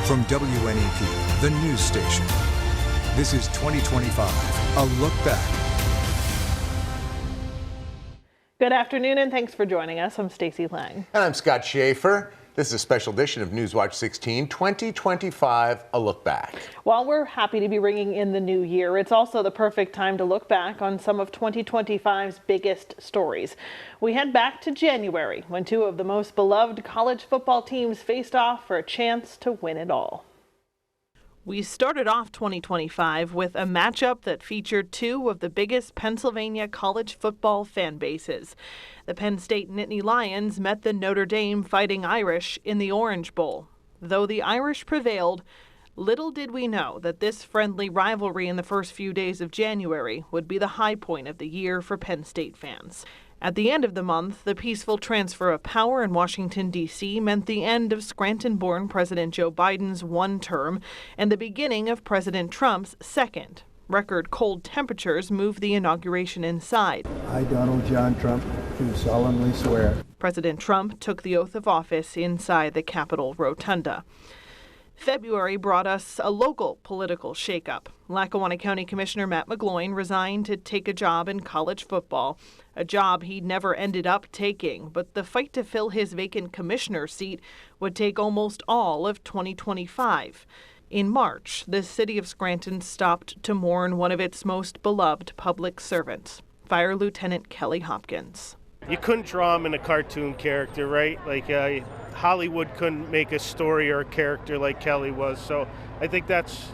From WNEP, the news station. This is 2025, a look back. Good afternoon and thanks for joining us. I'm Stacey Lang. And I'm Scott Schaefer. This is a special edition of Newswatch 16, 2025, a look back. While we're happy to be ringing in the new year, it's also the perfect time to look back on some of 2025's biggest stories. We head back to January when two of the most beloved college football teams faced off for a chance to win it all. We started off 2025 with a matchup that featured two of the biggest Pennsylvania college football fan bases. The Penn State Nittany Lions met the Notre Dame Fighting Irish in the Orange Bowl. Though the Irish prevailed, little did we know that this friendly rivalry in the first few days of January would be the high point of the year for Penn State fans. At the end of the month, the peaceful transfer of power in Washington, D.C. meant the end of Scranton-born President Joe Biden's one term and the beginning of President Trump's second. Record cold temperatures moved the inauguration inside. I, Donald John Trump, do solemnly swear. President Trump took the oath of office inside the Capitol Rotunda. February brought us a local political shakeup. Lackawanna County Commissioner Matt McGloin resigned to take a job in college football, a job he never ended up taking, but the fight to fill his vacant commissioner seat would take almost all of 2025. In March, the city of Scranton stopped to mourn one of its most beloved public servants, Fire Lieutenant Kelly Hopkins. You couldn't draw him in a cartoon character, right? Like Hollywood couldn't make a story or a character like Kelly was. So I think that's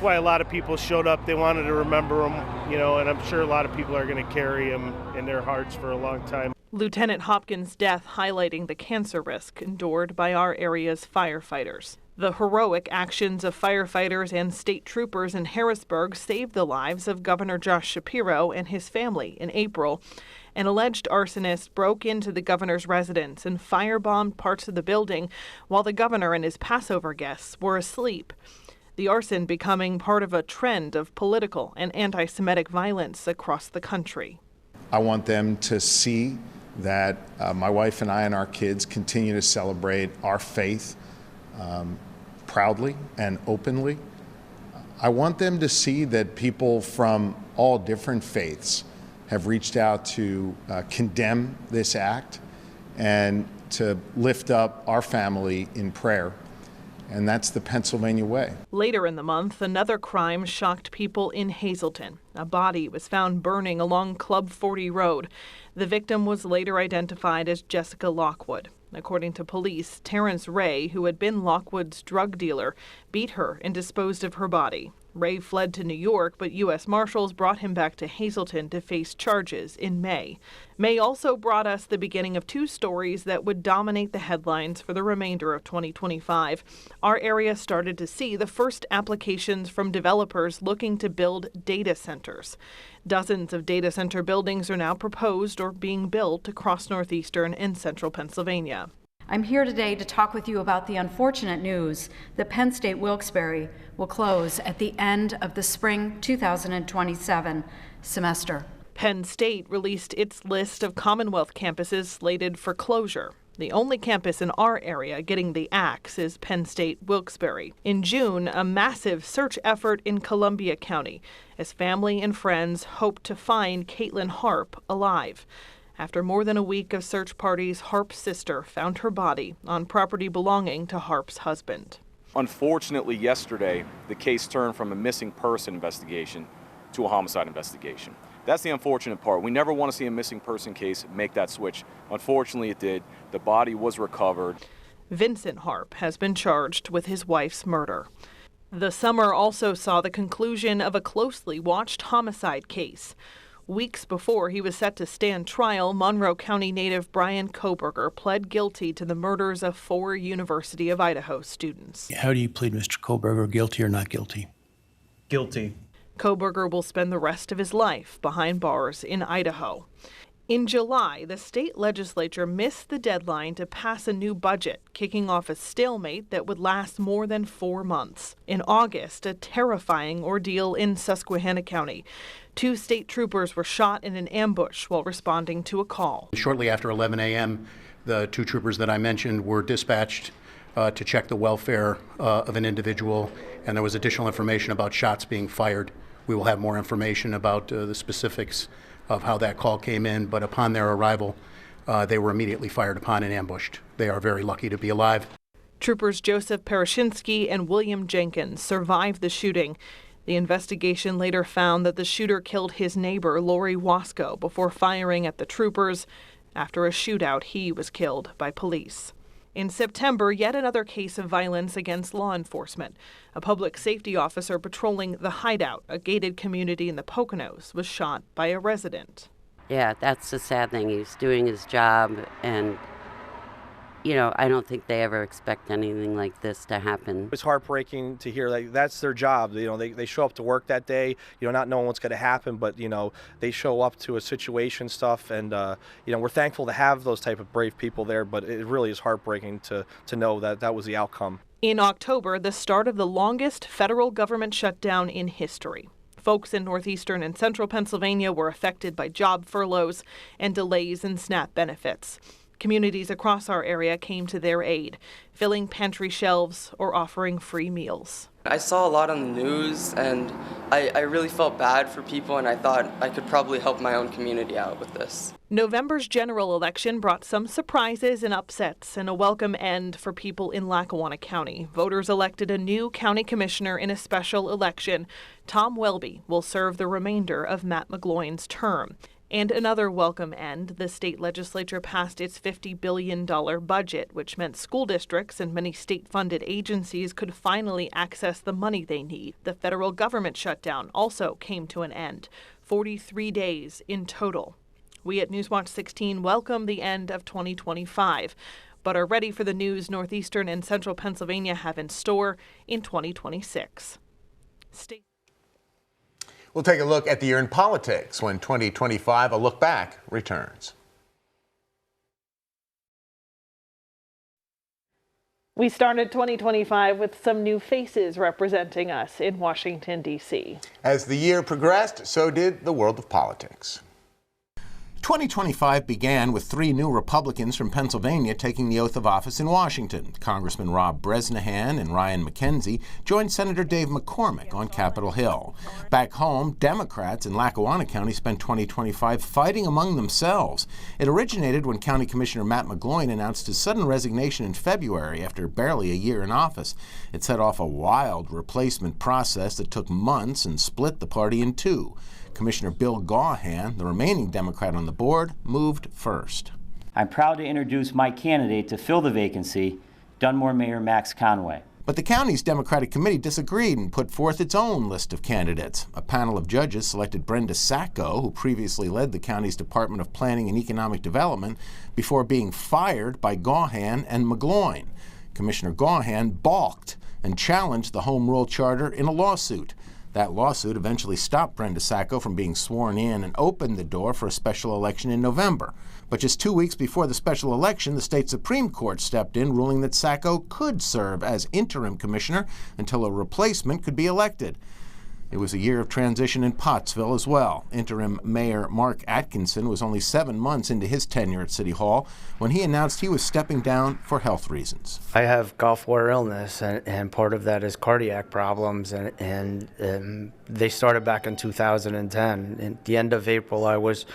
why a lot of people showed up. They wanted to remember him, and I'm sure a lot of people are going to carry him in their hearts for a long time. Lieutenant Hopkins' death highlighting the cancer risk endured by our area's firefighters. The heroic actions of firefighters and state troopers in Harrisburg saved the lives of Governor Josh Shapiro and his family in April. An alleged arsonist broke into the governor's residence and firebombed parts of the building while the governor and his Passover guests were asleep. The arson becoming part of a trend of political and anti-Semitic violence across the country. I want them to see that my wife and I and our kids continue to celebrate our faith proudly and openly. I want them to see that people from all different faiths have reached out to condemn this act and to lift up our family in prayer. And that's the Pennsylvania way. Later in the month, another crime shocked people in Hazleton. A body was found burning along Club 40 Road. The victim was later identified as Jessica Lockwood. According to police, Terrence Ray, who had been Lockwood's drug dealer, beat her and disposed of her body. Ray fled to New York, but U.S. Marshals brought him back to Hazleton to face charges in May. May also brought us the beginning of two stories that would dominate the headlines for the remainder of 2025. Our area started to see the first applications from developers looking to build data centers. Dozens of data center buildings are now proposed or being built across northeastern and central Pennsylvania. I'm here today to talk with you about the unfortunate news that Penn State Wilkes-Barre will close at the end of the spring 2027 semester. Penn State released its list of Commonwealth campuses slated for closure. The only campus in our area getting the axe is Penn State Wilkes-Barre. In June, a massive search effort in Columbia County as family and friends hoped to find Caitlin Harp alive. After more than a week of search parties, Harp's sister found her body on property belonging to Harp's husband. Unfortunately, yesterday, the case turned from a missing person investigation to a homicide investigation. That's the unfortunate part. We never want to see a missing person case make that switch. Unfortunately, it did. The body was recovered. Vincent Harp has been charged with his wife's murder. The summer also saw the conclusion of a closely watched homicide case. Weeks before he was set to stand trial, Monroe County native Brian Koberger pled guilty to the murders of 4 University of Idaho students. How do you plead, Mr. Koberger, guilty or not guilty? Guilty. Koberger will spend the rest of his life behind bars in Idaho. In July, the state legislature missed the deadline to pass a new budget, kicking off a stalemate that would last more than 4 months. In August, a terrifying ordeal in Susquehanna County. 2 state troopers were shot in an ambush while responding to a call. Shortly after 11 a.m., the 2 troopers that I mentioned were dispatched to check the welfare of an individual, and there was additional information about shots being fired. We will have more information about the specifics of how that call came in, but upon their arrival, they were immediately fired upon and ambushed. They are very lucky to be alive. Troopers Joseph Parashinsky and William Jenkins survived the shooting. The investigation later found that the shooter killed his neighbor, Lori Wasco, before firing at the troopers. After a shootout, he was killed by police. In September, yet another case of violence against law enforcement. A public safety officer patrolling the Hideout, a gated community in the Poconos, was shot by a resident. Yeah, that's the sad thing. He's doing his job, and I don't think they ever expect anything like this to happen. It's heartbreaking to hear that that's their job. They show up to work that day, not knowing what's going to happen, but, they show up to a situation stuff, and, we're thankful to have those type of brave people there, but it really is heartbreaking to know that that was the outcome. In October, the start of the longest federal government shutdown in history. Folks in northeastern and central Pennsylvania were affected by job furloughs and delays in SNAP benefits. Communities across our area came to their aid, filling pantry shelves or offering free meals. I saw a lot on the news, and I really felt bad for people, and I thought I could probably help my own community out with this. November's general election brought some surprises and upsets and a welcome end for people in Lackawanna County. Voters elected a new county commissioner in a special election. Tom Welby will serve the remainder of Matt McGloin's term. And another welcome end, the state legislature passed its $50 billion budget, which meant school districts and many state-funded agencies could finally access the money they need. The federal government shutdown also came to an end, 43 days in total. We at Newswatch 16 welcome the end of 2025, but are ready for the news northeastern and central Pennsylvania have in store in 2026. We'll take a look at the year in politics when 2025, a look back, returns. We started 2025 with some new faces representing us in Washington, D.C. As the year progressed, so did the world of politics. 2025 began with 3 new Republicans from Pennsylvania taking the oath of office in Washington. Congressman Rob Bresnahan and Ryan McKenzie joined Senator Dave McCormick on Capitol Hill. Back home, Democrats in Lackawanna County spent 2025 fighting among themselves. It originated when County Commissioner Matt McGloin announced his sudden resignation in February after barely a year in office. It set off a wild replacement process that took months and split the party in 2. Commissioner Bill Gaughan, the remaining Democrat on the board, moved first. I'm proud to introduce my candidate to fill the vacancy, Dunmore Mayor Max Conway. But the county's Democratic Committee disagreed and put forth its own list of candidates. A panel of judges selected Brenda Sacco, who previously led the county's Department of Planning and Economic Development, before being fired by Gaughan and McGloin. Commissioner Gaughan balked and challenged the Home Rule Charter in a lawsuit. That lawsuit eventually stopped Brenda Sacco from being sworn in and opened the door for a special election in November. But just 2 weeks before the special election, the state Supreme Court stepped in, ruling that Sacco could serve as interim commissioner until a replacement could be elected. It was a year of transition in Pottsville as well. Interim Mayor Mark Atkinson was only 7 months into his tenure at City Hall when he announced he was stepping down for health reasons. I have Gulf War illness, and part of that is cardiac problems, and they started back in 2010. At the end of April, I was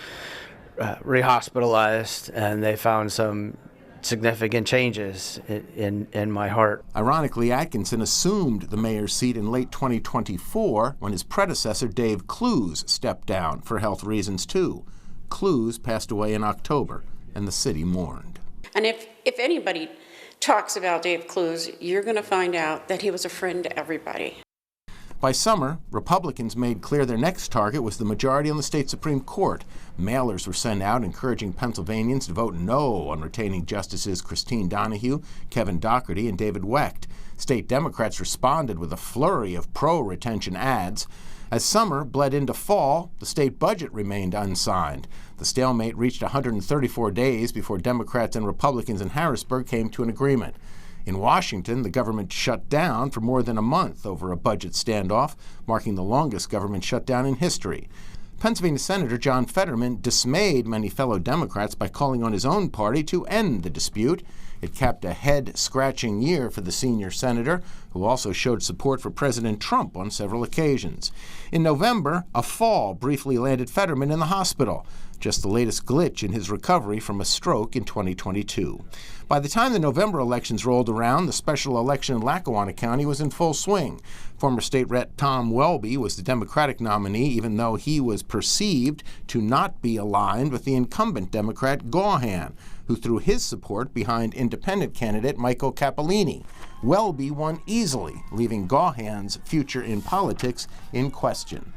rehospitalized, and they found some significant changes in my heart. Ironically, Atkinson assumed the mayor's seat in late 2024 when his predecessor, Dave Clues, stepped down for health reasons too. Clues passed away in October, and the city mourned. And if anybody talks about Dave Clues, you're going to find out that he was a friend to everybody. By summer, Republicans made clear their next target was the majority on the state Supreme Court. Mailers were sent out encouraging Pennsylvanians to vote no on retaining Justices Christine Donahue, Kevin Dougherty, and David Wecht. State Democrats responded with a flurry of pro-retention ads. As summer bled into fall, the state budget remained unsigned. The stalemate reached 134 days before Democrats and Republicans in Harrisburg came to an agreement. In Washington, the government shut down for more than a month over a budget standoff, marking the longest government shutdown in history. Pennsylvania Senator John Fetterman dismayed many fellow Democrats by calling on his own party to end the dispute. It capped a head-scratching year for the senior senator, who also showed support for President Trump on several occasions. In November, a fall briefly landed Fetterman in the hospital, just the latest glitch in his recovery from a stroke in 2022. By the time the November elections rolled around, the special election in Lackawanna County was in full swing. Former state rep Tom Welby was the Democratic nominee, even though he was perceived to not be aligned with the incumbent Democrat Gaughan, who threw his support behind independent candidate Michael Cappellini. Welby won easily, leaving Gaughan's future in politics in question.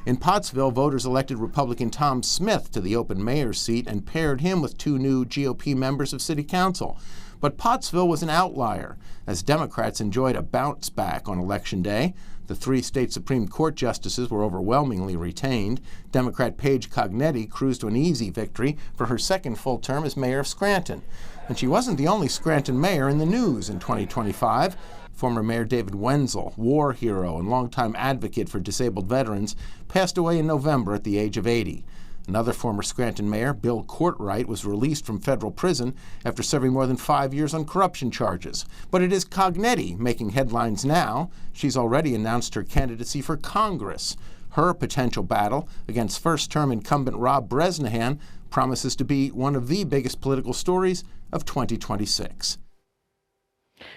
In Pottsville, voters elected Republican Tom Smith to the open mayor's seat and paired him with two new GOP members of city council. But Pottsville was an outlier, as Democrats enjoyed a bounce back on Election Day. The three state Supreme Court justices were overwhelmingly retained. Democrat Paige Cognetti cruised to an easy victory for her second full term as mayor of Scranton. And she wasn't the only Scranton mayor in the news in 2025. Former Mayor David Wenzel, war hero and longtime advocate for disabled veterans, passed away in November at the age of 80. Another former Scranton mayor, Bill Courtwright, was released from federal prison after serving more than 5 years on corruption charges. But it is Cognetti making headlines now. She's already announced her candidacy for Congress. Her potential battle against first-term incumbent Rob Bresnahan promises to be one of the biggest political stories of 2026.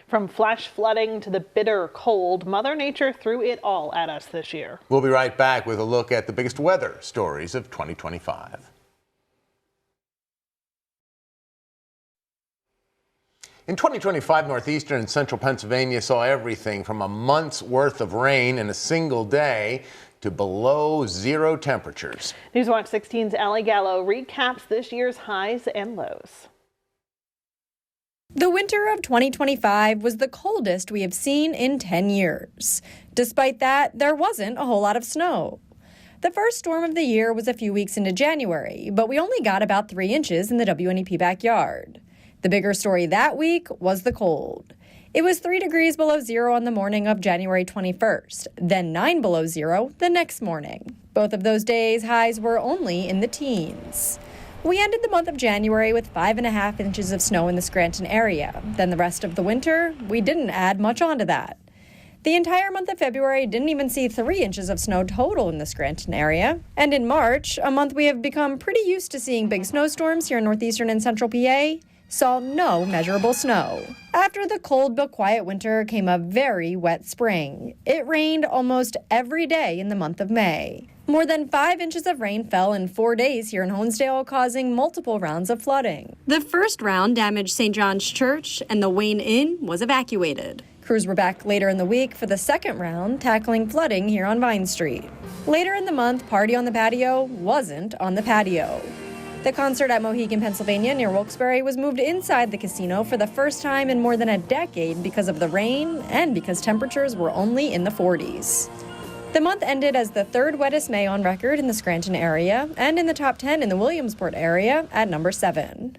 From flash flooding to the bitter cold, Mother Nature threw it all at us this year. We'll be right back with a look at the biggest weather stories of 2025. In 2025, northeastern and central Pennsylvania saw everything from a month's worth of rain in a single day to below zero temperatures. Newswatch 16's Allie Gallo recaps this year's highs and lows. The winter of 2025 was the coldest we have seen in 10 years. Despite that, there wasn't a whole lot of snow. The first storm of the year was a few weeks into January, but we only got about 3 inches in the WNEP backyard. The bigger story that week was the cold. It was 3 degrees below zero on the morning of January 21st, then 9 below zero the next morning. Both of those days, highs were only in the teens. We ended the month of January with 5.5 inches of snow in the Scranton area. Then the rest of the winter, we didn't add much onto that. The entire month of February didn't even see 3 inches of snow total in the Scranton area. And in March, a month we have become pretty used to seeing big snowstorms here in northeastern and central PA, saw no measurable snow. After the cold but quiet winter came a very wet spring. It rained almost every day in the month of May. More than 5 inches of rain fell in 4 days here in Honesdale, causing multiple rounds of flooding. The first round damaged St. John's Church, and the Wayne Inn was evacuated. Crews were back later in the week for the second round, tackling flooding here on Vine Street. Later in the month, Party on the Patio wasn't on the patio. The concert at Mohegan, Pennsylvania, near Wilkes-Barre, was moved inside the casino for the first time in more than a decade because of the rain and because temperatures were only in the 40s. The month ended as the third wettest May on record in the Scranton area and in the top 10 in the Williamsport area at number 7.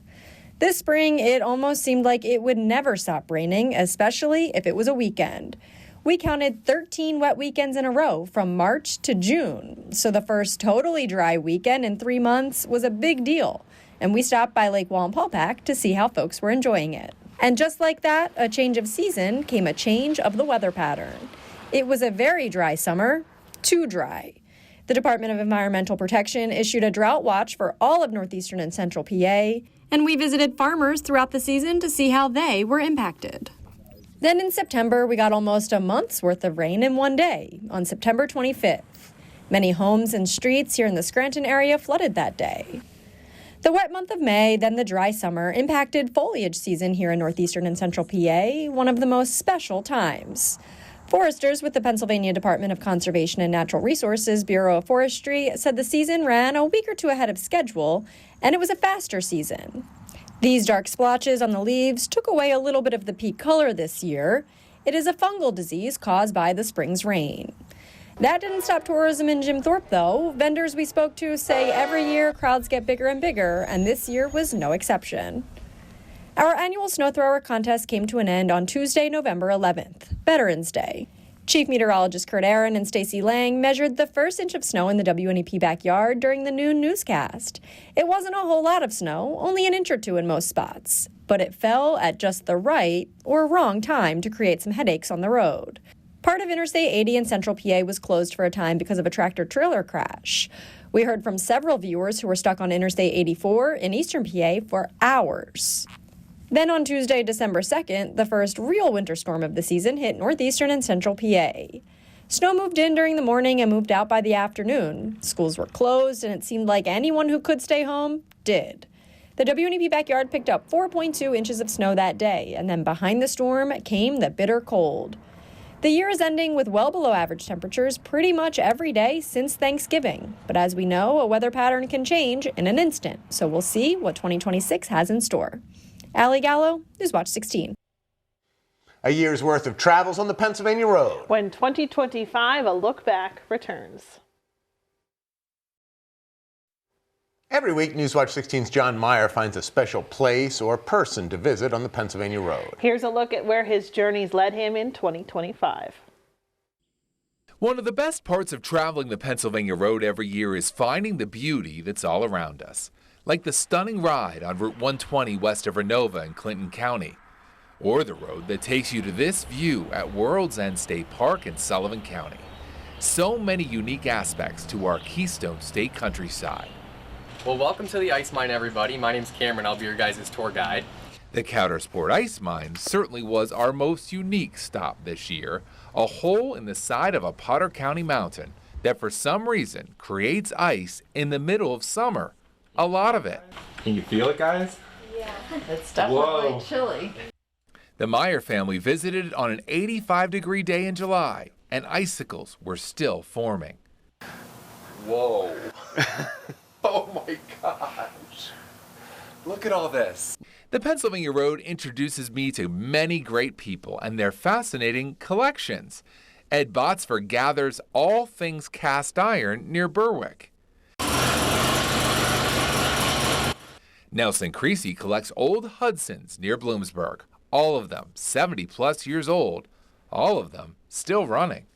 This spring, it almost seemed like it would never stop raining, especially if it was a weekend. We counted 13 wet weekends in a row from March to June, so the first totally dry weekend in 3 months was a big deal, and we stopped by Lake Wallenpaupack to see how folks were enjoying it. And just like that, a change of season came a change of the weather pattern. It was a very dry summer, too dry. The Department of Environmental Protection issued a drought watch for all of northeastern and central PA, and we visited farmers throughout the season to see how they were impacted. Then in September, we got almost a month's worth of rain in 1 day, on September 25th. Many homes and streets here in the Scranton area flooded that day. The wet month of May, then the dry summer, impacted foliage season here in northeastern and central PA, one of the most special times. Foresters with the Pennsylvania Department of Conservation and Natural Resources Bureau of Forestry said the season ran a week or two ahead of schedule, and it was a faster season. These dark splotches on the leaves took away a little bit of the peak color this year. It is a fungal disease caused by the spring's rain. That didn't stop tourism in Jim Thorpe, though. Vendors we spoke to say every year crowds get bigger and bigger, and this year was no exception. Our annual snow thrower contest came to an end on Tuesday, November 11th, Veterans Day. Chief Meteorologist Kurt Aaron and Stacey Lang measured the first inch of snow in the WNEP backyard during the noon newscast. It wasn't a whole lot of snow, only an inch or two in most spots, but it fell at just the right or wrong time to create some headaches on the road. Part of Interstate 80 in central PA was closed for a time because of a tractor-trailer crash. We heard from several viewers who were stuck on Interstate 84 in eastern PA for hours. Then on Tuesday, December 2nd, the first real winter storm of the season hit northeastern and central PA. Snow moved in during the morning and moved out by the afternoon. Schools were closed, and it seemed like anyone who could stay home did. The WNEP backyard picked up 4.2 inches of snow that day, and then behind the storm came the bitter cold. The year is ending with well below average temperatures pretty much every day since Thanksgiving. But as we know, a weather pattern can change in an instant, so we'll see what 2026 has in store. Allie Gallo, Newswatch 16. A year's worth of travels on the Pennsylvania Road. When 2025, a look back returns. Every week, Newswatch 16's John Meyer finds a special place or person to visit on the Pennsylvania Road. Here's a look at where his journeys led him in 2025. One of the best parts of traveling the Pennsylvania Road every year is finding the beauty that's all around us, like the stunning ride on Route 120 west of Renova in Clinton County, or the road that takes you to this view at World's End State Park in Sullivan County. So many unique aspects to our Keystone State countryside. Well, welcome to the Ice Mine, everybody. My name's Cameron. I'll be your guys' tour guide. The Countersport Ice Mine certainly was our most unique stop this year, a hole in the side of a Potter County mountain that for some reason creates ice in the middle of summer. A lot of it. Can you feel it, guys? Yeah, it's definitely chilly. The Meyer family visited on an 85-degree day in July, and icicles were still forming. Whoa. Oh my gosh. Look at all this. The Pennsylvania Road introduces me to many great people and their fascinating collections. Ed Botsford gathers all things cast iron near Berwick. Nelson Creasy collects old Hudsons near Bloomsburg, all of them 70-plus years old, all of them still running.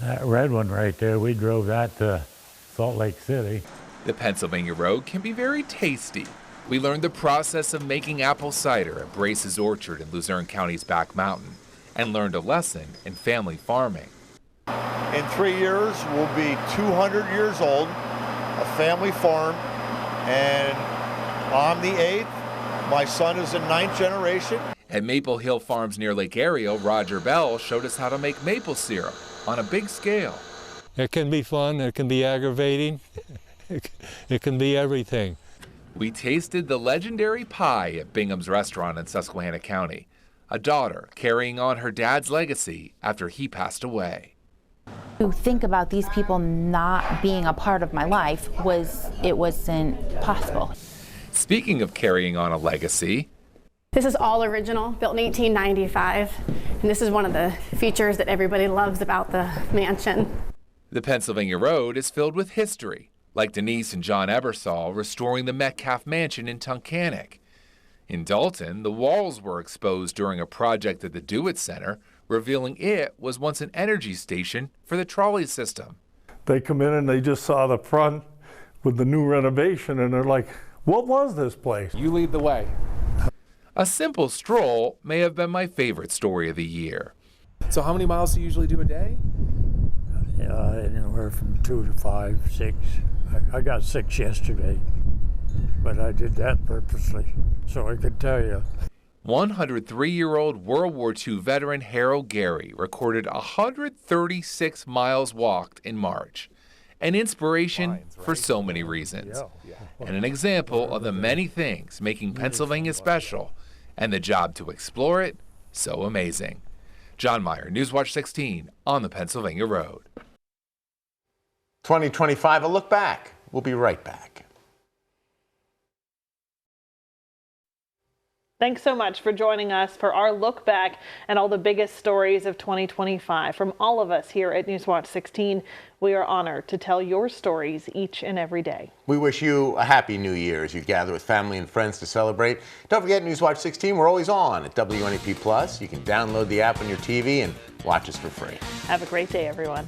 That red one right there, we drove that to Salt Lake City. The Pennsylvania Road can be very tasty. We learned the process of making apple cider at Brace's Orchard in Luzerne County's Back Mountain and learned a lesson in family farming. In 3 years, we'll be 200 years old, a family farm, and I'm the 8th. My son is the 9th generation. At Maple Hill Farms near Lake Ariel, Roger Bell showed us how to make maple syrup on a big scale. It can be fun, it can be aggravating, it can be everything. We tasted the legendary pie at Bingham's Restaurant in Susquehanna County, a daughter carrying on her dad's legacy after he passed away. To think about these people not being a part of my life wasn't possible. Speaking of carrying on a legacy, this is all original, built in 1895, and this is one of the features that everybody loves about the mansion. The Pennsylvania Road is filled with history, like Denise and John Ebersol restoring the Metcalf Mansion in Tunkhannock. In Dalton, the walls were exposed during a project at the Dewitt Center, revealing it was once an energy station for the trolley system. They come in and they just saw the front with the new renovation and they're like, what was this place? You lead the way. A simple stroll may have been my favorite story of the year. So how many miles do you usually do a day? Anywhere from 2 to 5, 6. I got 6 yesterday, but I did that purposely so I could tell you. 103-year-old World War II veteran Harold Gary recorded 136 miles walked in March, an inspiration for so many reasons, and an example of the many things making Pennsylvania special and the job to explore it so amazing. John Meyer, Newswatch 16 on the Pennsylvania Road. 2025, a look back. We'll be right back. Thanks so much for joining us for our look back and all the biggest stories of 2025. From all of us here at Newswatch 16, we are honored to tell your stories each and every day. We wish you a happy new year as you gather with family and friends to celebrate. Don't forget Newswatch 16, we're always on at WNEP+. You can download the app on your TV and Watch us for free. Have a great day, everyone.